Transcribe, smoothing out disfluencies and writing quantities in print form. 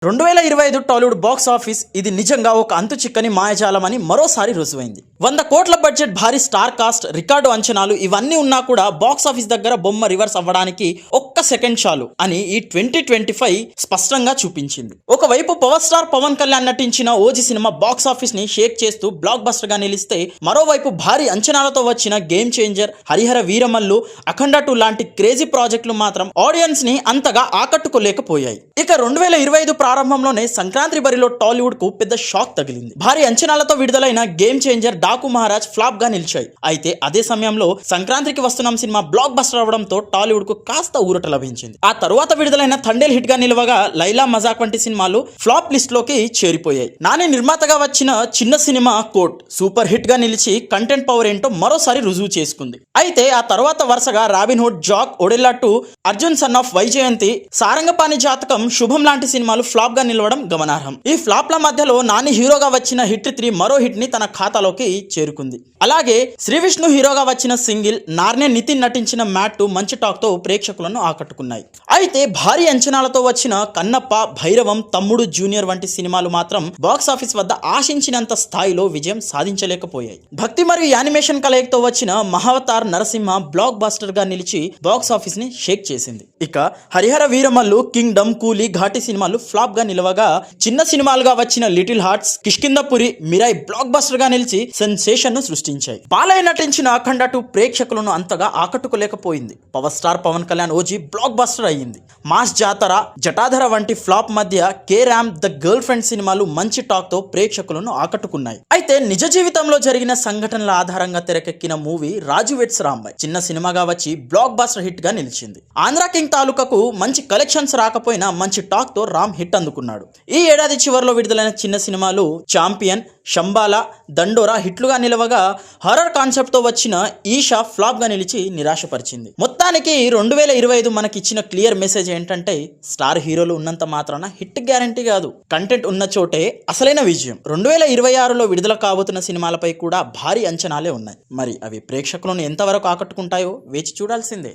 2025 Tollywood box office ఇది నిజంగా ఒక అంతు చిక్కని మాయజాలమని మరోసారి రుజువైంది. 100 కోట్ల బడ్జెట్, భారీ స్టార్ కాస్ట్, రికార్డు అంచనాలు ఇవన్నీ ఉన్నా కూడా బాక్స్ ఆఫీస్ దగ్గర బొమ్మ రివర్స్ అవ్వడానికి ఒక్క సెకండ్ చాలు అని ఈ 2025 స్పష్టంగా చూపించింది. ఒకవైపు పవర్ స్టార్ పవన్ కళ్యాణ్ నటించిన ఓజీ సినిమా బాక్స్ ఆఫీస్ ని షేక్ చేస్తూ బ్లాక్ బస్టర్ గా నిలిస్తే, మరోవైపు భారీ అంచనాలతో వచ్చిన గేమ్ చేంజర్, హరిహర వీరమల్లు, అఖండ 2 లాంటి క్రేజీ ప్రాజెక్టులు మాత్రం ఆడియన్స్ ని అంతగా ఆకట్టుకోలేకపోయాయి. ఇక 2025 ప్రారంభంలోనే సంక్రాంతి బరిలో టాలీవుడ్ కు పెద్ద షాక్ తగిలింది. భారీ అంచనాలతో విడుదలైన game changer, Daaku Maharaj flop గా నిలిచాయి. అయితే అదే సమయంలో సంక్రాంతికి వస్తున్నాం సినిమా బ్లాక్ బస్టర్ అవడంతో టాలీవుడ్ కు కాస్త ఊరట లభించింది. ఆ తరువాత విడుదలైన థండేల్ హిట్ గా నిలవగా, లైలా మజాక్ వంటి సినిమాలు ఫ్లాప్ లిస్ట్ లోకి చేరిపోయాయి. నాని నిర్మాతగా వచ్చిన చిన్న సినిమా కోట్ సూపర్ హిట్ గా నిలిచి కంటెంట్ పవర్ ఏంటో మరోసారి రుజువు చేసుకుంది. అయితే ఆ తర్వాత వరుసగా Robin Hood, Jack, Odela 2, Arjun son of Vyjayanthi, Sarangapani Jathakam, Subham లాంటి సినిమాలు ఫ్లాప్ గా నిలవడం గమనార్హం. ఈ ఫ్లాప్ల మధ్యలో నాని హీరోగా వచ్చిన హిట్ 3 మరో హిట్ ని తన ఖాతాలోకి చేరుకుంది. అలాగే శ్రీ విష్ణు హీరోగా వచ్చిన సింగిల్, నార్నే నితిన్ నటించిన మ్యాట్ 2 మంచి టాక్ తో ప్రేక్షకులను ఆకట్టుకున్నాయి. అయితే భారీ అంచనాలతో వచ్చిన కన్నప్ప, భైరవం, తమ్ముడు జూనియర్ వంటి సినిమాలు మాత్రం బాక్స్ ఆఫీస్ వద్ద ఆశించినంత స్థాయిలో విజయం సాధించలేకపోయాయి. భక్తి మరియు యానిమేషన్ కలయికతో వచ్చిన మహావతార్ నరసింహ బ్లాక్ బస్టర్ గా నిలిచి బాక్స్ ఆఫీస్ ని షేక్ చేసింది. ఇక హరిహర వీరమల్లు, కింగ్డమ్, కూలీ, ఘాటి సినిమాలు ఫ్లాప్ గా నిలవగా, చిన్న సినిమాలుగా వచ్చిన little hearts, Kishkindhapuri, Mirai block buster గా నిలిచి సెన్సేషన్ ను సృష్టించాయి. బాలయ్య నటించిన అఖండ 2 ప్రేక్షకులను అంతగా ఆకట్టుకోలేకపోయింది. Power star Pawan Kalyan OG blockbuster అయ్యింది. మాస్ జాతర, జటాధర వంటి ఫ్లాప్ మధ్య K Ramp, the girlfriend సినిమాలు మంచి టాక్ తో ప్రేక్షకులను ఆకట్టుకున్నాయి. అయితే నిజ జీవితంలో జరిగిన సంఘటనల ఆధారంగా తెరకెక్కిన మూవీ రాజు వెడ్స్ రాంబాయ్ చిన్న సినిమాగా వచ్చి బ్లాక్ బస్టర్ హిట్ గా నిలిచింది. ఆంధ్ర కింగ్ తాలూకాకు మంచి కలెక్షన్స్ రాకపోయినా మంచి టాక్ తో రామ్ హిట్ అందుకున్నాడు. ఈ ఏడాది చివరిలో విడుదలైన చిన్న సినిమాలు చాంపియన్, శంబాల, దండోరా హిట్లుగా నిలవగా, హర్రర్ కాన్సెప్ట్ తో వచ్చిన ఈషా ఫ్లాప్ గా నిలిచి నిరాశపరిచింది. మొత్తానికి 2025 మనకిచ్చిన క్లియర్ మెసేజ్ ఏంటంటే, స్టార్ హీరోలు ఉన్నంత మాత్రాన హిట్ గ్యారంటీ కాదు, కంటెంట్ ఉన్న చోటే అసలైన విజయం. 2026లో విడుదల కాబోతున్న సినిమాలపై కూడా భారీ అంచనాలే ఉన్నాయి. మరి అవి ప్రేక్షకులను ఎంతవరకు ఆకట్టుకుంటాయో వేచి చూడాల్సిందే.